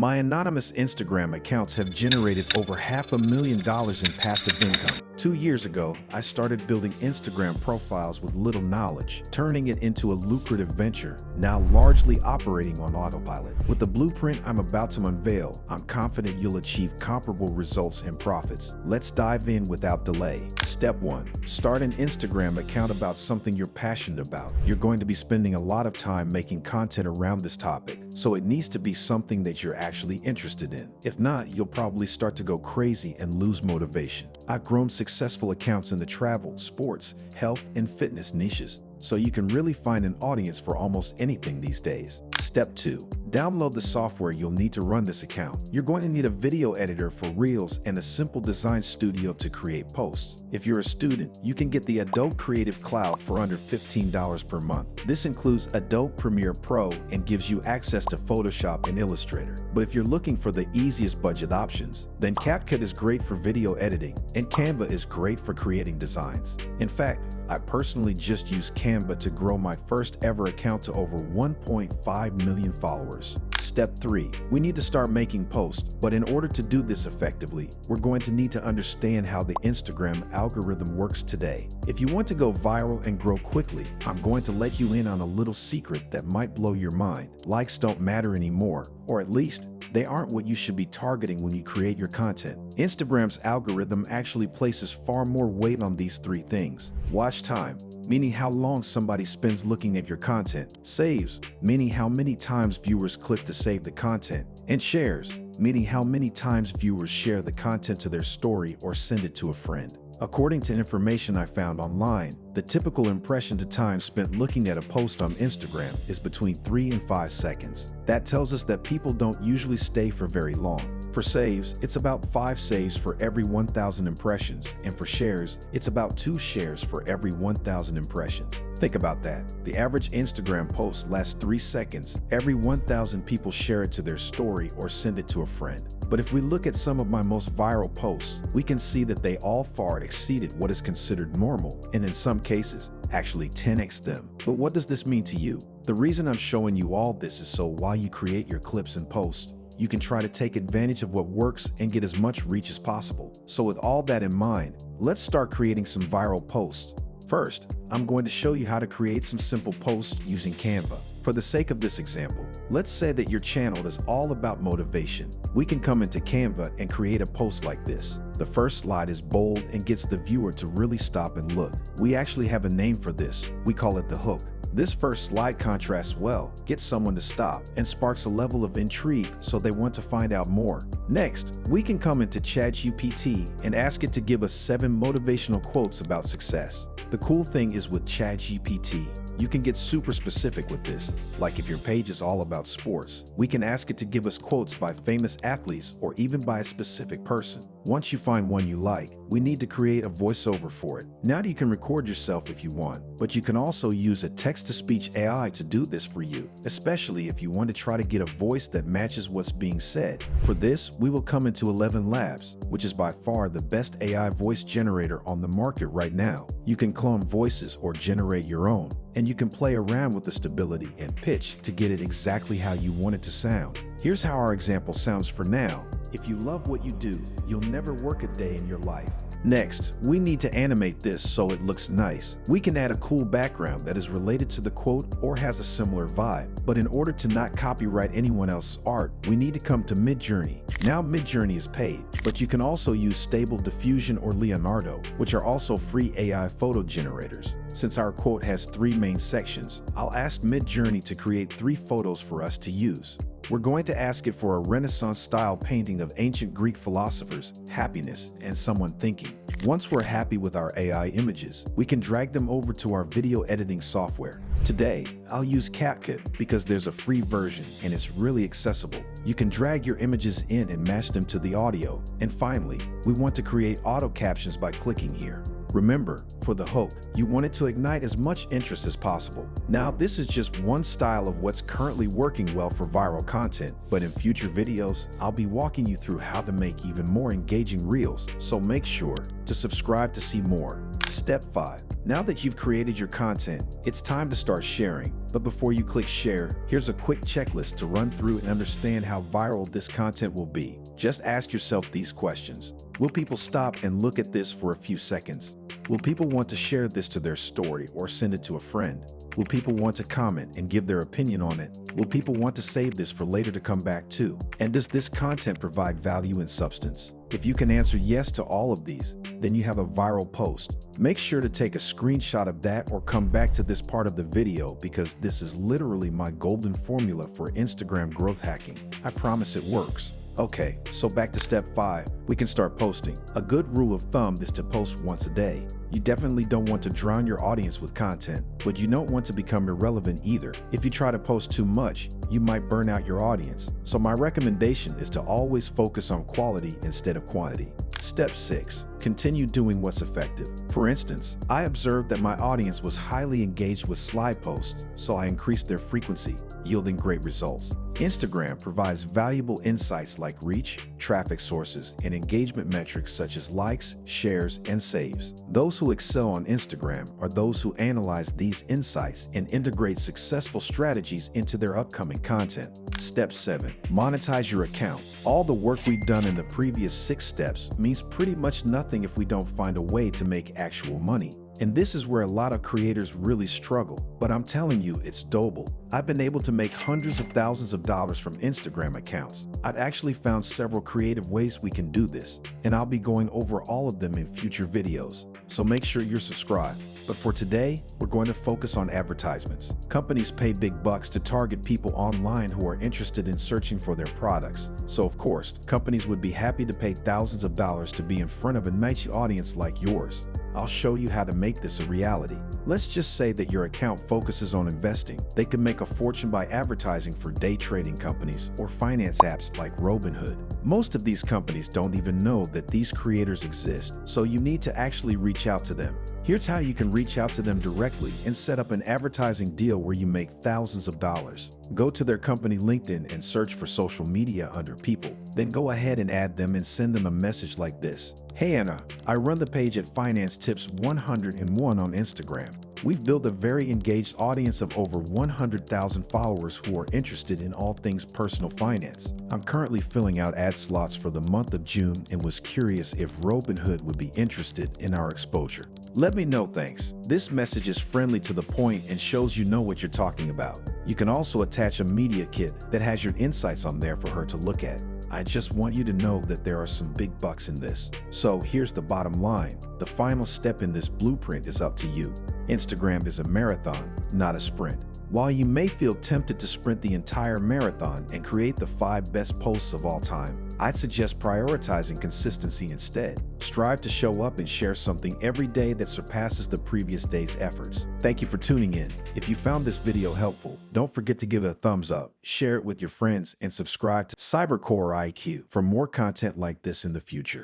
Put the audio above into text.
My anonymous Instagram accounts have generated over $500,000 in passive income. 2 years ago, I started building Instagram profiles with little knowledge, turning it into a lucrative venture, now largely operating on autopilot. With the blueprint I'm about to unveil, I'm confident you'll achieve comparable results and profits. Let's dive in without delay. Step 1. Start an Instagram account about something you're passionate about. You're going to be spending a lot of time making content around this topic, so it needs to be something that you're actually interested in. If not, you'll probably start to go crazy and lose motivation. I've grown successful accounts in the travel, sports, health, and fitness niches, so you can really find an audience for almost anything these days. Step 2. Download the software you'll need to run this account. You're going to need a video editor for Reels and a simple design studio to create posts. If you're a student, you can get the Adobe Creative Cloud for under $15 per month. This includes Adobe Premiere Pro and gives you access to Photoshop and Illustrator. But if you're looking for the easiest budget options, then CapCut is great for video editing, and Canva is great for creating designs. In fact, I personally just used Canva to grow my first ever account to over 1.5 million followers. Step 3. We need to start making posts, but in order to do this effectively, we're going to need to understand how the Instagram algorithm works today. If you want to go viral and grow quickly, I'm going to let you in on a little secret that might blow your mind. Likes don't matter anymore, or at least, they aren't what you should be targeting when you create your content. Instagram's algorithm actually places far more weight on these 3 things. Watch time, meaning how long somebody spends looking at your content. Saves, meaning how many times viewers click to save the content. And shares, meaning how many times viewers share the content to their story or send it to a friend. According to information I found online, the typical impression to time spent looking at a post on Instagram is between 3 and 5 seconds. That tells us that people don't usually stay for very long. For saves, it's about 5 saves for every 1,000 impressions, and for shares, it's about 2 shares for every 1,000 impressions. Think about that. The average Instagram post lasts 3 seconds. Every 1,000 people share it to their story or send it to a friend. But if we look at some of my most viral posts, we can see that they all far exceeded what is considered normal, and in some cases, actually 10x them. But what does this mean to you? The reason I'm showing you all this is so while you create your clips and posts, you can try to take advantage of what works and get as much reach as possible. So with all that in mind, let's start creating some viral posts. First, I'm going to show you how to create some simple posts using Canva. For the sake of this example, let's say that your channel is all about motivation. We can come into Canva and create a post like this. The first slide is bold and gets the viewer to really stop and look. We actually have a name for this. We call it the hook. This first slide contrasts well, gets someone to stop, and sparks a level of intrigue so they want to find out more. Next, we can come into ChatGPT and ask it to give us 7 motivational quotes about success. The cool thing is with ChatGPT, you can get super specific with this. Like if your page is all about sports, we can ask it to give us quotes by famous athletes or even by a specific person. Once you find one you like, we need to create a voiceover for it. Now you can record yourself if you want, but you can also use a text-to-speech AI to do this for you, especially if you want to try to get a voice that matches what's being said. For this, we will come into 11 Labs, which is by far the best AI voice generator on the market right now. You can clone voices or generate your own, and you can play around with the stability and pitch to get it exactly how you want it to sound. Here's how our example sounds for now. If you love what you do, you'll never work a day in your life. Next, we need to animate this so it looks nice. We can add a cool background that is related to the quote or has a similar vibe. But in order to not copyright anyone else's art, we need to come to Midjourney. Now Midjourney is paid, but you can also use Stable Diffusion or Leonardo, which are also free AI photo generators. Since our quote has 3 main sections, I'll ask Midjourney to create 3 photos for us to use. We're going to ask it for a Renaissance-style painting of ancient Greek philosophers, happiness, and someone thinking. Once we're happy with our AI images, we can drag them over to our video editing software. Today, I'll use CapCut because there's a free version and it's really accessible. You can drag your images in and match them to the audio. And finally, we want to create auto captions by clicking here. Remember, for the hook, you want it to ignite as much interest as possible. Now, this is just one style of what's currently working well for viral content, but in future videos, I'll be walking you through how to make even more engaging reels, so make sure to subscribe to see more. Step 5. Now that you've created your content, it's time to start sharing. But before you click share, here's a quick checklist to run through and understand how viral this content will be. Just ask yourself these questions. Will people stop and look at this for a few seconds? Will people want to share this to their story or send it to a friend? Will people want to comment and give their opinion on it? Will people want to save this for later to come back to? And does this content provide value and substance? If you can answer yes to all of these, then you have a viral post. Make sure to take a screenshot of that or come back to this part of the video because this is literally my golden formula for Instagram growth hacking. I promise it works. Okay, so back to step 5, we can start posting. A good rule of thumb is to post once a day. You definitely don't want to drown your audience with content, but you don't want to become irrelevant either. If you try to post too much, you might burn out your audience. So my recommendation is to always focus on quality instead of quantity. Step 6. Continue doing what's effective. For instance, I observed that my audience was highly engaged with slide posts, so I increased their frequency, yielding great results. Instagram provides valuable insights like reach, traffic sources, and engagement metrics such as likes, shares, and saves. Those who excel on Instagram are those who analyze these insights and integrate successful strategies into their upcoming content. Step 7. Monetize your account. All the work we've done in the previous 6 steps means pretty much nothing if we don't find a way to make actual money. And this is where a lot of creators really struggle, but I'm telling you, it's doable. I've been able to make hundreds of thousands of dollars from Instagram accounts. I've actually found several creative ways we can do this, and I'll be going over all of them in future videos. So make sure you're subscribed. But for today, we're going to focus on advertisements. Companies pay big bucks to target people online who are interested in searching for their products. So of course, companies would be happy to pay thousands of dollars to be in front of a niche audience like yours. I'll show you how to make this a reality. Let's just say that your account focuses on investing. They can make a fortune by advertising for day trading companies or finance apps like Robinhood. Most of these companies don't even know that these creators exist, so you need to actually reach out to them. Here's how you can reach out to them directly and set up an advertising deal where you make thousands of dollars. Go to their company LinkedIn and search for social media under people. Then go ahead and add them and send them a message like this. Hey Anna, I run the page at Finance Tips 101 on Instagram. We've built a very engaged audience of over 100,000 followers who are interested in all things personal finance. I'm currently filling out ad slots for the month of June and was curious if Robinhood would be interested in our exposure. Let me know, thanks. This message is friendly to the point and shows you know what you're talking about. You can also attach a media kit that has your insights on there for her to look at. I just want you to know that there are some big bucks in this. So here's the bottom line. The final step in this blueprint is up to you. Instagram is a marathon, not a sprint. While you may feel tempted to sprint the entire marathon and create the 5 best posts of all time, I'd suggest prioritizing consistency instead. Strive to show up and share something every day that surpasses the previous day's efforts. Thank you for tuning in. If you found this video helpful, don't forget to give it a thumbs up, share it with your friends, and subscribe to Cybercore IQ for more content like this in the future.